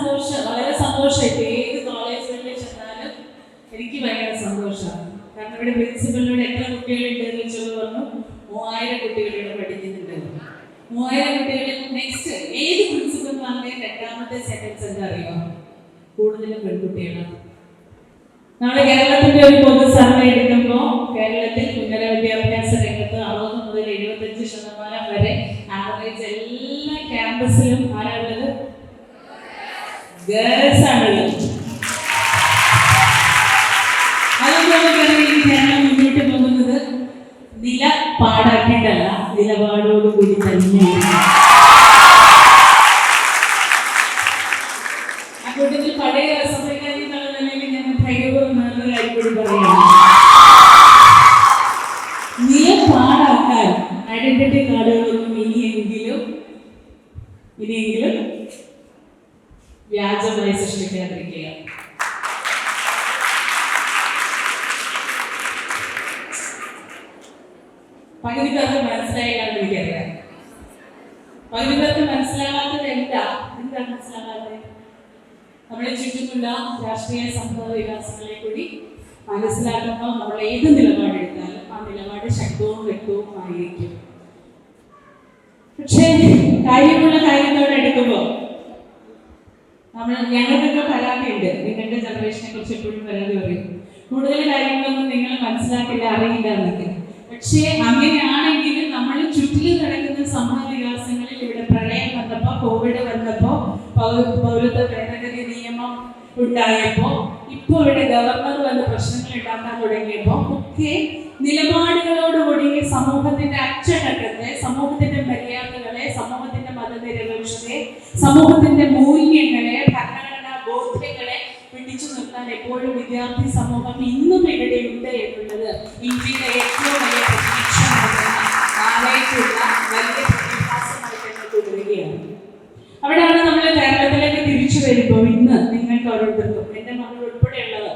വളരെ സന്തോഷമായിട്ട് ഏത് കോളേജുകളിൽ ചെന്നാലും എനിക്ക് ഭയങ്കര സന്തോഷമാണ്. കാരണം ഇവിടെ പ്രിൻസിപ്പലിനോട് എത്ര കുട്ടികളുണ്ട് എന്ന് വെച്ചത് പറഞ്ഞു 3000 കുട്ടികളിവിടെ പഠിക്കുന്നുണ്ട്. 3000 കുട്ടികളിൽ നെക്സ്റ്റ് ഏത് പ്രിൻസിപ്പൽ പറഞ്ഞ രണ്ടാമത്തെ സെന്റൻസ് എന്താ അറിയോ? കൂടുതലും പെൺകുട്ടികളാണ്. നമ്മുടെ കേരളത്തിന്റെ ഒരു പൊതു സർവേ എടുക്കുമ്പോൾ കേരളത്തിൽ ഉന്നത വിദ്യാഭ്യാസ രംഗത്ത് 60 മുതൽ 75% വരെ ആവറേജ് എല്ലാ ക്യാമ്പസിലും ആരാളുള്ളത്? ഗേൾസ് ആണുള്ളത്. അതുകൊണ്ട് കേരളം മുന്നോട്ട് പോകുന്നത് നില പാടാക്കിയിട്ടല്ല, നിലപാടോടുകൂടി തന്നെയാണ്. അക്കൂട്ടത്തിൽ പഴയ അസംബ്ലിക്കാരി എന്നുള്ള നിലയിൽ ഞാൻ ഭയങ്കര കാര്യം കൂടി പറയുകയാണ്. നിലപാടാക്കാൻ ഐഡന്റിറ്റി കാർഡുകളൊന്നും ഇനിയെങ്കിലും വ്യാജമായി സൃഷ്ടിക്കാതിരിക്കുക. പകുതി പേർക്ക് മനസ്സിലായില്ലാന്ന് എനിക്കറിയാം. പകുതി പേർക്ക് മനസ്സിലാകാത്തത് എന്താ മനസ്സിലാകാത്തത്? നമ്മളെ ചുറ്റുമുള്ള രാഷ്ട്രീയ സംഭവ വികാസങ്ങളെ കൂടി മനസ്സിലാക്കുമ്പോൾ നമ്മൾ ഏത് നിലപാടെടുത്താലും ആ നിലപാട് ശക്തവും വ്യക്തവും ആയിരിക്കും. പക്ഷേ കാര്യമുള്ള കാര്യത്തോടെ എടുക്കുമ്പോൾ ഞങ്ങൾക്കൊക്കെ പരാതിയുണ്ട്. നിങ്ങളുടെ ജനറേഷനെ കുറിച്ച് എപ്പോഴും പരാതി പറയും, കൂടുതൽ കാര്യങ്ങളൊന്നും നിങ്ങൾ മനസ്സിലാക്കില്ല, അറിയില്ല എന്നൊക്കെ. പക്ഷേ അങ്ങനെയാണെങ്കിലും നമ്മൾ ചുറ്റിലും നടക്കുന്ന സംഭവ വികാസങ്ങളിൽ ഇവിടെ പ്രളയം വന്നപ്പോൾ, കോവിഡ് വന്നപ്പോൾ, പൗരത്വ ഭേദഗതി നിയമം ഉണ്ടായപ്പോൾ, ഇപ്പോൾ ഇവിടെ ഗവർണർ വന്ന് പ്രശ്നങ്ങൾ ഉണ്ടാക്കാൻ തുടങ്ങിയപ്പോൾ ഒക്കെ നിലപാടുകളോടുകൂടി സമൂഹത്തിന്റെ അച്ചടക്കത്തെ, സമൂഹത്തിന്റെ മര്യാദകളെ, സമൂഹത്തിന്റെ മതനിരപേക്ഷതയെ, സമൂഹത്തിന്റെ മൂല്യങ്ങളെ, ഭരണഘടനാ ബോധ്യങ്ങളെ പിടിച്ചു നിർത്താൻ എപ്പോഴും വിദ്യാർത്ഥി സമൂഹം ഇന്നും ഇവിടെയുണ്ട് എന്നുള്ളത് ഇന്ത്യയുടെ ഏറ്റവും വലിയ ആളായിട്ടുള്ള വലിയ പ്രതിഭാസമായിട്ട് തുടരുകയാണ്. അവിടെയാണ് നമ്മൾ കേരളത്തിലേക്ക് തിരിച്ചു വരുമ്പോൾ ഇന്ന് നിങ്ങൾക്ക് ഓരോരുത്തർക്കും, എൻ്റെ മകൾ ഉൾപ്പെടെയുള്ളത്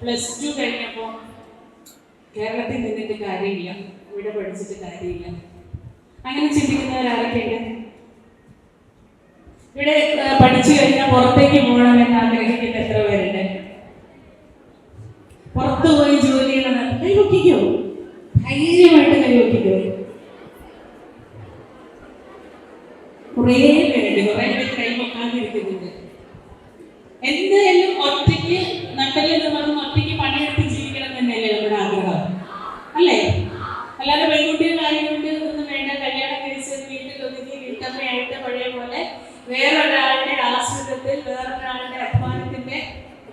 +2 കഴിഞ്ഞപ്പോൾ കേരളത്തിൽ നിന്നിട്ട് കാര്യമില്ല, ഇവിടെ പഠിച്ചിട്ട് കാര്യമില്ല, അങ്ങനെ ചിന്തിക്കുന്നവരാരൊക്കെയുണ്ട്? ഇവിടെ പഠിച്ചു കഴിഞ്ഞാൽ പുറത്തേക്ക് പോകണമെന്ന് ആഗ്രഹിക്കുന്ന എത്ര പേരുണ്ട്? പുറത്തു പോയി ജോലി ചെയ്യണം കൈവക്കിക്കോ, ധൈര്യമായിട്ട് കൈവക്കിക്കോ. കുറേ പേരുണ്ട്, കുറേ പേര് കൈവക്കാതിരിക്കുന്നുണ്ട്. എന്തായാലും ഒറ്റയ്ക്ക് നട്ടലിൽ നിന്ന് ഒറ്റയ്ക്ക് പണിയെടുത്ത് ജീവിക്കണം തന്നെയല്ലേ നമ്മുടെ ആഗ്രഹം, അല്ലേ? അല്ലാതെ പെൺകുട്ടികളായതുകൊണ്ട് ഒന്നും വേണ്ട, കല്യാണം കഴിച്ച് വീട്ടിൽ ഒതുക്കി വീട്ടമ്മയായിട്ട് പഴയ പോലെ വേറൊരാളുടെ ആശ്രിതത്തിൽ വേറൊരാളുടെ അധ്വാനത്തിന്റെ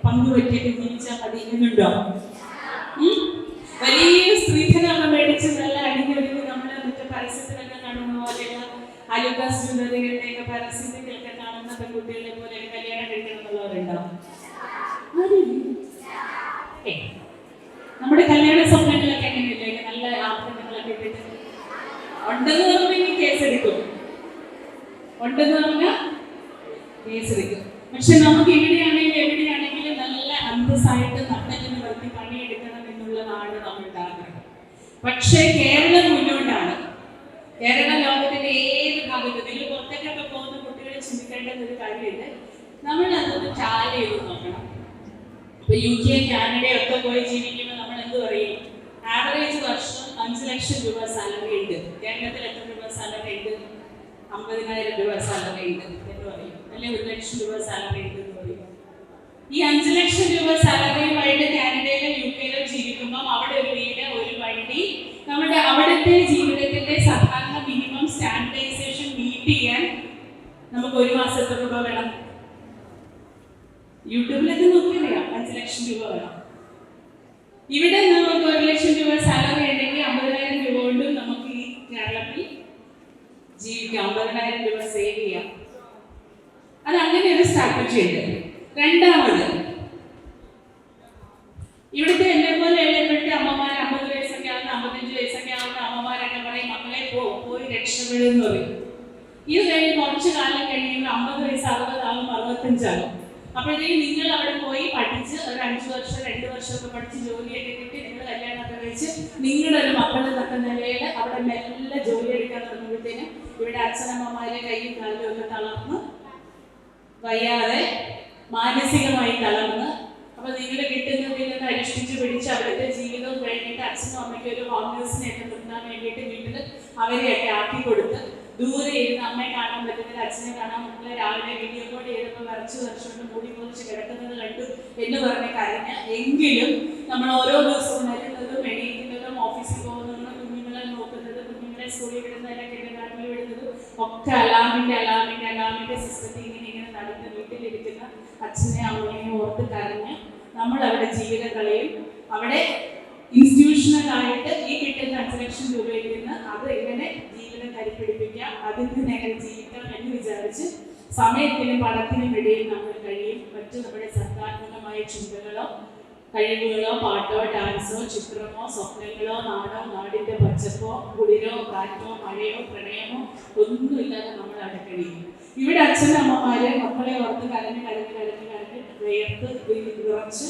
പങ്കുവെച്ചിട്ട് ജീവിച്ചാൽ മതി എന്നുണ്ടോ? വലിയ സ്ത്രീധനമൊക്കെ മേടിച്ച് നല്ല അടിഞ്ഞൊരുങ്ങി നമ്മളെ മറ്റേ പരസ്യത്തിലൊക്കെ കാണുന്ന പോലെയുള്ള അലുക്കാസ് ജ്വല്ലറികളുടെയൊക്കെ പരസ്യത്തിലൊക്കെ കാണുന്ന പെൺകുട്ടികളെ പോലെ കല്യാണം കഴിക്കണം എന്നുള്ളവരുണ്ടാവും. നമ്മുടെ കല്യാണ സ്വപ്നങ്ങളൊക്കെ എങ്ങനെയല്ലേ, നല്ല ആഭരണങ്ങളൊക്കെ ഇട്ടിട്ട് ഉണ്ടെന്ന് പറഞ്ഞാൽ കേസെടുക്കും, ഉണ്ടെന്ന് പറഞ്ഞാൽ കേസെടുക്കും. പക്ഷെ നമുക്ക് ഇവിടെയാണെങ്കിലും എവിടെയാണെങ്കിലും നല്ല അന്തസ്സായിട്ട് നട്ടലിന് നിർത്തി പണിയെടുക്കണം എന്നുള്ളതാണ് നമ്മളുടെ ആഗ്രഹം. പക്ഷേ കേരളം മുന്നോട്ടാണ്. കേരള ലോകത്തിന്റെ ഏത് ഭാഗത്തും നിങ്ങൾ പുറത്തേക്കൊക്കെ പോകുന്ന കുട്ടികളെ ചിന്തിക്കേണ്ട ഒരു കാര്യമുണ്ട്, നമ്മൾ അതൊന്ന് ട്രാവൽ ചെയ്ത് നോക്കണം. ഇപ്പൊ UK, കാനഡയൊക്കെ പോയി ജീവിക്കുമ്പോൾ നമ്മൾ എന്ത് പറയും? ആവറേജ് വർഷം 5 ലക്ഷം രൂപ സാലറി ഉണ്ട്. കേരളത്തിൽ എത്ര രൂപ സാലറി ഉണ്ട്? 50,000 രൂപ സാലറി ഉണ്ട് എന്ന് പറയും, അല്ലെ 1 ലക്ഷം രൂപ സാലറി ഉണ്ട് എന്ന് പറയും. ഈ 5 ലക്ഷം രൂപ സാലറിയുമായിട്ട് കാനഡയിലോ UK-യിലോ ജീവിക്കുമ്പോൾ അവിടെ ഒരു വീട്, ഒരു വണ്ടി, നമ്മുടെ അവിടുത്തെ ജീവിതത്തിന്റെ സാധാരണ മിനിമം സ്റ്റാൻഡേർഡൈസേഷൻ മീറ്റ് ചെയ്യാൻ നമുക്ക് 1 മാസം എത്ര രൂപ വേണം? യൂട്യൂബിലൊക്കെ നോക്കിയറിയാം, 5 ലക്ഷം രൂപ വേണം. ഇവിടെ നമുക്ക് 1 ലക്ഷം രൂപ സാലറി ഉണ്ടെങ്കിൽ 50,000 രൂപ കൊണ്ട് നമുക്ക് ഈ കേരളത്തിൽ ജീവിക്കാം, 50,000 രൂപ സേവ് ചെയ്യാം. അത് അങ്ങനെ ഒരു സ്ട്രാറ്റജി ഉണ്ട്. രണ്ടാമത്, ഇവിടുത്തെ എന്നെ പോലെ ഇപ്പോഴത്തെ അമ്മമാർ 50 വയസ്സൊക്കെ ആവുന്ന 55 വയസ്സൊക്കെ ആവുന്ന അമ്മമാരൊക്കെ പറയും മക്കളെ പോയി രക്ഷപ്പെടുമെന്ന് പറയും. ഇത് കഴിഞ്ഞ് കുറച്ച് കാലം കഴിയുമ്പോൾ 50 വയസ്സ് 60 ആകും, 65 ആകും. അപ്പോഴത്തേക്ക് നിങ്ങൾ അവിടെ പോയി പഠിച്ച് ഒരു 5 വർഷം 2 വർഷമൊക്കെ പഠിച്ച് ജോലിയൊക്കെ കിട്ടി നിങ്ങൾ കല്യാണമൊക്കെ കഴിച്ച് നിങ്ങളുടെ ഒരു മക്കളെ തക്ക നിലയിൽ അവിടെ മെല്ലെ ജോലി എടുക്കാൻ തുടങ്ങുമ്പോഴത്തേനും ഇവിടെ അച്ഛനമ്മമാരെ കൈയും കാലും ഒക്കെ തളർന്ന് വയ്യാതെ മാനസികമായി തളർന്ന്. അപ്പൊ നിങ്ങൾ കിട്ടുന്നതിൽ നിന്ന് അനുഷ്ഠിച്ച് പിടിച്ച് അവിടുത്തെ ജീവിതവും കഴിഞ്ഞിട്ട് അച്ഛനും അമ്മയ്ക്കും ഒരു ഹോം നേഴ്സിനെയൊക്കെ നിർത്താൻ വേണ്ടിയിട്ട് വീട്ടിൽ അവരെയൊക്കെ ആക്കി കൊടുത്ത് ദൂരെ ഇരുന്ന് അമ്മയെ കാണാൻ പറ്റുന്നില്ല, അച്ഛനെ കാണാൻ പറ്റില്ല, രാവിലെ വീഡിയോ കോൾ ചെയ്തപ്പോൾ വരച്ചുകൊണ്ട് മൂടി പൊതിച്ച് കിടക്കുന്നത് കണ്ടു എന്ന് പറഞ്ഞ് കരഞ്ഞ. എങ്കിലും നമ്മൾ ഓരോ ദിവസവും വരുന്നതും എണീക്കുന്നതും ഓഫീസിൽ പോകുന്നതും കുഞ്ഞുങ്ങളെ നോക്കുന്നത്, കുഞ്ഞുങ്ങളെ സ്കൂളിൽ വിടുന്നതിനെ കിടക്കാട്ടിൽ വിടുന്നതും ഒക്കെ അലാമിന്റെ സിസ്റ്റത്തിൽ ഇങ്ങനെ നടന്ന് വീട്ടിലിരിക്കുന്ന അച്ഛനെ അമ്മയെ ഓർത്ത് കരഞ്ഞ് നമ്മൾ അവിടെ ജീവിതം കളയും. അവിടെ ഇൻസ്റ്റിറ്റ്യൂഷണലായിട്ട് ഈ കിട്ടുന്ന 5 ലക്ഷം രൂപയിൽ നിന്ന് അത് എങ്ങനെ ജീവിതം കരിപ്പിടിപ്പിക്കാം, അതിൽ നിന്ന് എങ്ങനെ ജീവിക്കാം എന്ന് വിചാരിച്ച് സമയത്തിനും പണത്തിനും ഇടയിൽ നമ്മൾ കഴിയും. മറ്റു നമ്മുടെ സർഗാത്മകമായ ചിന്തകളോ കഴിവുകളോ പാട്ടോ ഡാൻസോ ചിത്രമോ സ്വപ്നങ്ങളോ നാടോ നാടിന്റെ പച്ചപ്പോ കുളിരോ കാറ്റോ മഴയോ പ്രണയമോ ഒന്നുമില്ലാതെ നമ്മൾ അവിടെ കഴിയും. ഇവിടെ അച്ഛനും അമ്മമാര് മക്കളെ ഓർത്ത് കരഞ്ഞ് വേർത്ത് വിറച്ച്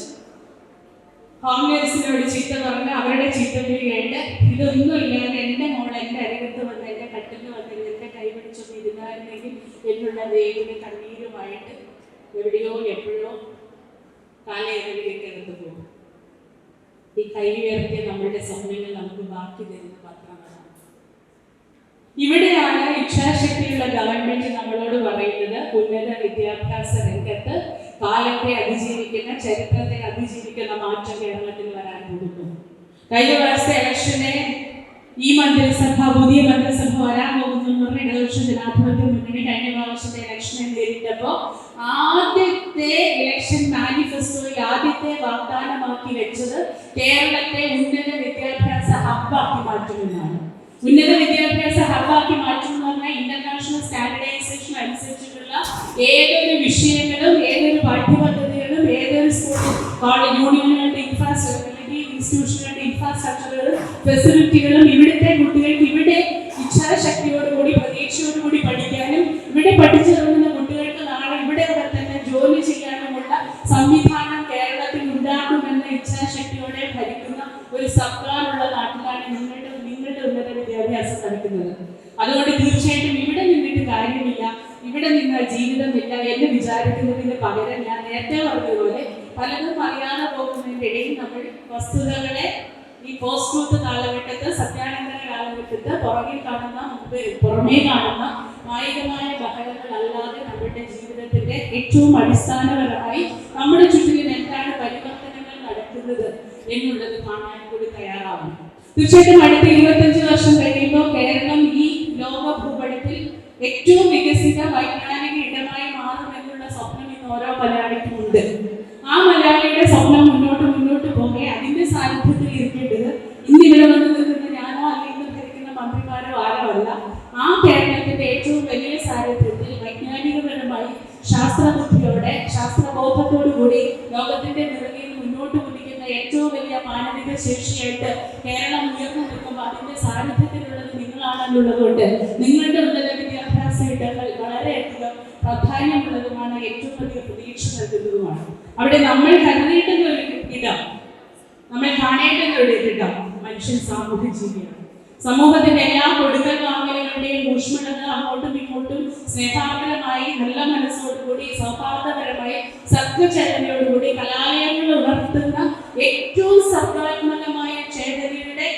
ഹോം നേഴ്സിനോട് ചീത്ത പറഞ്ഞ് അവരുടെ ചീത്തവിളി കേട്ട് ഇതൊന്നുമില്ലാതെ എൻ്റെ മോൾ എൻ്റെ അരികത്ത് വന്ന് എൻ്റെ കട്ടിൽ വന്ന് എൻ്റെ കൈപിടിച്ചൊന്ന് ഇരുന്നായിരുന്നെങ്കിൽ എന്നുള്ള ദേവിയുടെ കണ്ണീരുമായിട്ട് എവിടെയോ എപ്പോഴോ കാലയളവിലേക്കകത്ത് പോകും. ഈ കൈ ഉയർത്തിയ നമ്മളുടെ സ്വപ്നങ്ങൾ നമുക്ക് ബാക്കി തരുന്ന പത്രങ്ങളാണ്. ഇവിടെയാണ് ഇച്ഛാശക്തിയുള്ള ഗവൺമെന്റ് നമ്മളോട് പറയുന്നത് ഉന്നത വിദ്യാഭ്യാസ രംഗത്ത് കാലത്തെ അതിജീവിക്കുന്ന ചരിത്രത്തെ അതിജീവിക്കുന്ന മാറ്റം കേരളത്തിൽ വരാൻ പോകുന്നു. കഴിഞ്ഞ വർഷത്തെ ഇലക്ഷനെ ഈ മന്ത്രിസഭ പുതിയ മന്ത്രിസഭ വരാൻ പോകുന്നു എന്ന് പറഞ്ഞ ഇടതുപക്ഷ ജനാധിപത്യ മുന്നണി കഴിഞ്ഞ പ്രാവശ്യത്തെ ഇലക്ഷനെ നേരിട്ടപ്പോൾ ആദ്യത്തെ ഇലക്ഷൻ മാനിഫെസ്റ്റോയിൽ ആദ്യത്തെ വാഗ്ദാനമാക്കി വെച്ചത് കേരളത്തെ ഉന്നത വിദ്യാഭ്യാസ ഹബ്ബാക്കി മാറ്റുമെന്നാണ്. ഉന്നത വിദ്യാഭ്യാസ ഹബ്ബാക്കി മാറ്റുമെന്ന് പറഞ്ഞാൽ ഇന്റർനാഷണൽ സ്റ്റാൻഡർഡൈസേഷൻ അനുസരിച്ചിട്ടുള്ള ഏതൊരു വിഷയങ്ങളും ഏതൊരു പാഠ്യപദ്ധതികളും ഏതൊരു സ്കൂൾ യൂണിയനുകളുടെ ഇൻസ്റ്റിറ്റ്യൂഷനുകളുടെ ഇൻഫ്രാസ്ട്രക്ചറുകളും ഫെസിലിറ്റികളും ഇവിടുത്തെ കുട്ടികൾക്ക് ഇവിടെ ഇച്ഛാശക്തിയോടുകൂടി പ്രതീക്ഷയോടുകൂടി പഠിക്കാനും ഇവിടെ പഠിച്ചു തുടങ്ങുന്ന കുട്ടികൾക്ക് നാളെ ഇവിടെ തന്നെ ജോലി ചെയ്യാനുമുള്ള സംവിധാനം കേരളത്തിൽ ഉണ്ടാകുമെന്ന ഇച്ഛാശക്തിയോടെ ഭരിക്കുന്ന ഒരു സർക്കാരുള്ള നാട്ടിലാണ് നിങ്ങളുടെ ഉന്നത വിദ്യാഭ്യാസം നടക്കുന്നത്. അതുകൊണ്ട് തീർച്ചയായിട്ടും ഇവിടെ നിന്നിട്ട് കാര്യമില്ല, ഇവിടെ നിന്ന് ജീവിതമില്ല എന്ന് വിചാരിക്കുന്നതിന് പകരം ഞാൻ നേരത്തെ പറഞ്ഞതുപോലെ പലതും അറിയാതെ പോകുന്നതിൻ്റെ ഇടയിൽ നമ്മൾ വസ്തുതകളെ ഈ പോസ്റ്റ് ട്രൂത്ത് കാലഘട്ടത്ത് സത്യാനന്തര കാലഘട്ടത്ത് പുറമേ കാണുന്ന കായികമായ ബഹളങ്ങളല്ലാതെ നമ്മുടെ ജീവിതത്തിന്റെ ഏറ്റവും അടിസ്ഥാനപരമായി നമ്മുടെ ചുറ്റിലും എന്താണ് പരിവർത്തനങ്ങൾ നടക്കുന്നത് എന്നുള്ളത് കാണാൻ കൂടി തയ്യാറാവണം. തീർച്ചയായിട്ടും അടുത്ത 25 വർഷം കഴിയുമ്പോൾ കേരളം ഈ ലോക ഭൂപടത്തിൽ ഏറ്റവും വികസിത വൈജ്ഞാനിക ഇടമായി മാറുമെന്നുള്ള സ്വപ്നം ഇന്ന് ഓരോ മലയാളിക്കും ഉണ്ട്. ആ മലയാളിയുടെ സ്വപ്നം മുന്നോട്ട് പോകെ അതിന്റെ സാന്നിധ്യത്തിൽ ഇരിക്കേണ്ടത് ഇന്ന് ഇവിടെ വന്ന് നിൽക്കുന്ന ഞാനോ അല്ലെങ്കിൽ ധരിക്കുന്ന മന്ത്രിമാരോ ആരോ അല്ല. ആ കേരളത്തിന്റെ ഏറ്റവും വലിയ സാന്നിധ്യത്തിൽ വൈജ്ഞാനികപരമായി ശാസ്ത്രബുദ്ധിയോടെ ശാസ്ത്രബോധത്തോടുകൂടി ലോകത്തിന്റെ നിറവിൽ മുന്നോട്ട് കുതിക്കുന്ന ഏറ്റവും വലിയ മാനവിക ശേഷിയായിട്ട് കേരളം ഉയർന്നു നിൽക്കുമ്പോൾ അതിന്റെ സാന്നിധ്യത്തിലുള്ളത് നിങ്ങളാണെന്നുള്ളതുകൊണ്ട് നിങ്ങളുടെ ഉന്നത വിദ്യാഭ്യാസ ഇടങ്ങൾ വളരെയധികം പ്രാധാന്യമുള്ളതുമാണ്, ഏറ്റവും വലിയ പ്രതീക്ഷ നൽകുന്നതുമാണ്. അവിടെ നമ്മൾ കരുതേണ്ടുന്ന ഒരു ഇടം, നമ്മൾ കാണേണ്ടുന്ന ഒരു ഇടം മനുഷ്യൻ സാമൂഹ്യ ജീവിയാണ്. സമൂഹത്തിന്റെ എല്ലാ കൊടുക്കൽ വാങ്ങലുകളുടെയും ഊഷ്മളത അങ്ങോട്ടും ഇങ്ങോട്ടും സ്നേഹാപരമായി നല്ല മനസ്സോടുകൂടി സൗഹാർദ്ദപരമായി സർഗചേതനയോടുകൂടി കലാലയങ്ങൾ ഉണർത്തുന്ന ഏറ്റവും സർഗാത്മകമായ ചേതനയുടെ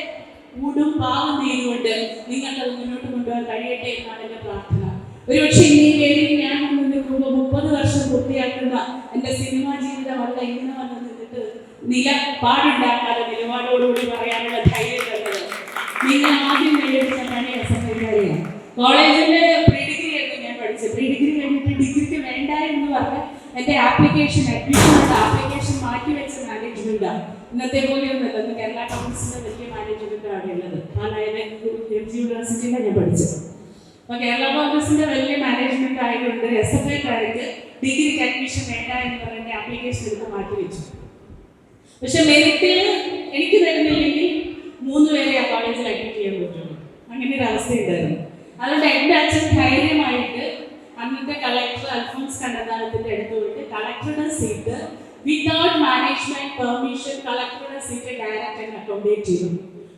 ഊടും പാവം ചെയ്തുകൊണ്ട് നിങ്ങൾക്കത് മുന്നോട്ട് കൊണ്ടുപോകാൻ കഴിയട്ടെ എന്നാണ് എൻ്റെ പ്രാർത്ഥന. ഒരുപക്ഷെ ഈ വേദിയിൽ ഞാൻ വന്ന് നിൽക്കുമ്പോൾ 30 വർഷം പൂർത്തിയാക്കുന്ന എൻ്റെ സിനിമാ ജീവിതമല്ല ഇങ്ങനെ വന്ന് നിന്നിട്ട് നിലപാടുണ്ടാക്കാതെ നിലപാടോടുകൂടി പറയാനുള്ള ധൈര്യം തന്നത് നിങ്ങൾ ആദ്യം നേടിയെടുത്ത പണി അസംഖ്യകാരിയാണ്. കോളേജിൽ പ്രീ ഡിഗ്രി ആയിരുന്നു ഞാൻ പഠിച്ചത്. പ്രീ ഡിഗ്രി കഴിഞ്ഞിട്ട് ഡിഗ്രിക്ക് വേണ്ട എന്ന് പറഞ്ഞ് എൻ്റെ അഡ്മിഷനുള്ള ആപ്ലിക്കേഷൻ മാറ്റിവെച്ച മാനേജ്മെന്റാണ്. ഇന്നത്തെ പോലെയൊന്നുമല്ല. ഇന്ന് കേരള കൗൺസിലിന്റെ വലിയ മാനേജ്മെന്റാണ് ഉള്ളത്. യൂണിവേഴ്സിറ്റിയിലാണ് ഞാൻ പഠിച്ചത്. അപ്പൊ കേരള കോൺഗ്രസിന്റെ വലിയ മാനേജ്മെന്റ് ആയതുകൊണ്ട് SFIക്കാർക്ക് ഡിഗ്രിക്ക് അഡ്മിഷൻ വേണ്ട എന്ന് പറഞ്ഞ ആപ്ലിക്കേഷൻ എടുത്ത് മാറ്റിവെച്ചു. പക്ഷെ മെറിറ്റിൽ എനിക്ക് തരുന്നില്ലെങ്കിൽ 3 പേരെ ആ കോളേജിൽ അഡ്മിറ്റ് ചെയ്യാൻ പറ്റുള്ളൂ. അങ്ങനെ ഒരു അവസ്ഥയുണ്ടായിരുന്നു. അതുകൊണ്ട് എൻ്റെ അച്ഛൻ ധൈര്യമായിട്ട് അന്നത്തെ കളക്ടർ അൽഫോൺസ് കണ്ണന്താനത്തിന്റെ അടുത്ത് പോയിട്ട് കളക്ടറുടെ സീറ്റ് വിതൗട്ട് മാനേജ്മെന്റ് പെർമിഷൻ കളക്ടറുടെ സീറ്റ് ഡയറക്റ്റ് അക്കോമഡേറ്റ് ചെയ്തു.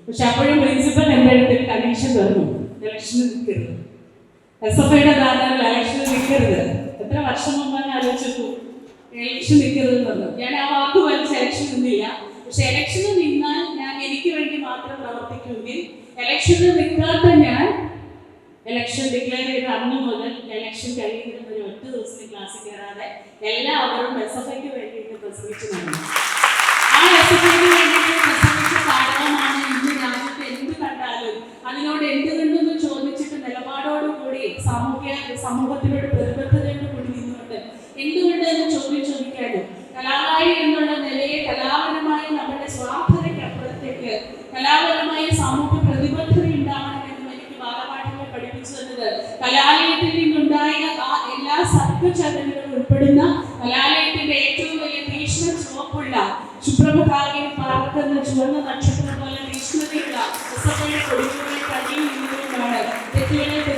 പക്ഷെ അപ്പോഴും പ്രിൻസിപ്പൽ എൻ്റെ അടുത്ത് കണ്ടീഷൻ തന്നു, ഇലക്ഷന് നിൽക്കരുത്, SFIയുടെ ബാനറിൽ ഇലക്ഷന് നിൽക്കരുത്. എത്ര വർഷം മുമ്പാണ് ആലോചിച്ചു. ഇലക്ഷൻ നിൽക്കരുതെന്ന് പറഞ്ഞു. ഞാൻ ആ വാക്ക് വലിച്ച ഇലക്ഷൻ നിന്നില്ല. പക്ഷെ ഇലക്ഷന് നിന്നാൽ ഞാൻ എനിക്ക് വേണ്ടി മാത്രം പ്രവർത്തിക്കുമെങ്കിൽ ഇലക്ഷന് നിൽക്കാത്ത ഞാൻ ഇലക്ഷൻ ഡിക്ലെയർ ചെയ്ത അന്ന് മുതൽ ഇലക്ഷൻ കഴിയുന്നതിന് ഒരു ഒറ്റ ദിവസത്തെ ക്ലാസ്സിൽ കയറാതെ എല്ലാവരും SFIക്ക് വേണ്ടിയിട്ട് പ്രസംഗിച്ചു നടന്നു. ആ SFIക്ക് വേണ്ടിയിട്ട് പ്രസംഗിച്ച കാരണമാണ് ഇന്ന് രാജ്യത്ത് എന്ത് കണ്ടാലും അതിനോട് എന്തുകൊണ്ടെന്ന് ചോദിച്ചിട്ട് നിലപാടോടുകൂടി സമൂഹത്തിനോട് പ്രതിബദ്ധതയോട് കൂടി നിന്നുകൊണ്ട് എന്തുകൊണ്ട് എന്ന് ചോദിക്കാനും കലാകാരി എന്നുള്ള നിലയെ കലാപരമായി നമ്മുടെ സ്വാർത്ഥതയ്ക്കപ്പുറത്തേക്ക് കലാപരമായ സാമൂഹ്യ പ്രതിബദ്ധത ഉണ്ടാവണമെന്നും എനിക്ക് ബാലപാഠങ്ങൾ പഠിപ്പിച്ചു തന്നത് കലാലയത്തിൽ നിന്നുണ്ടായ ആ എല്ലാ സർഗചലനങ്ങളും ഉൾപ്പെടുന്ന കലാലയത്തിന്റെ ഏറ്റവും വലിയ തീക്ഷ്ണ ചുവപ്പുള്ള ശുഭ്രഭാഗ്യം പാർക്കുന്ന ചുവന്ന നക്ഷത്രം പോലെ തീക്ഷ്ണതയുള്ള കൊടികളുടെ കടിയിൽ നിന്നുകൊണ്ടാണ് തെറ്റുകളെന്ന്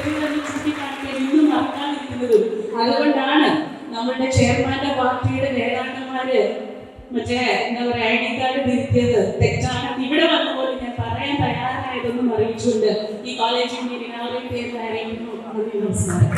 ചൂണ്ടിക്കാണിക്കാൻ ഇന്നും മറക്കാതിരിക്കുന്നതും. അതുകൊണ്ടാണ് നമ്മുടെ ചെയർമാന്റെ പാർട്ടിയുടെ നേതാക്കന്മാര് മറ്റേ എന്താ പറയാ ID കാർഡ് തിരുത്തിയത് തെറ്റാണ് ഇവിടെ വന്നപോലെ ഞാൻ പറയാൻ തയ്യാറായതൊന്നും അറിയിച്ചുകൊണ്ട് ഈ കോളേജിന്റെ ഇനാഗുറേറ്റ് ചെയ്ത് അറിയിക്കുന്നു. നമസ്കാരം.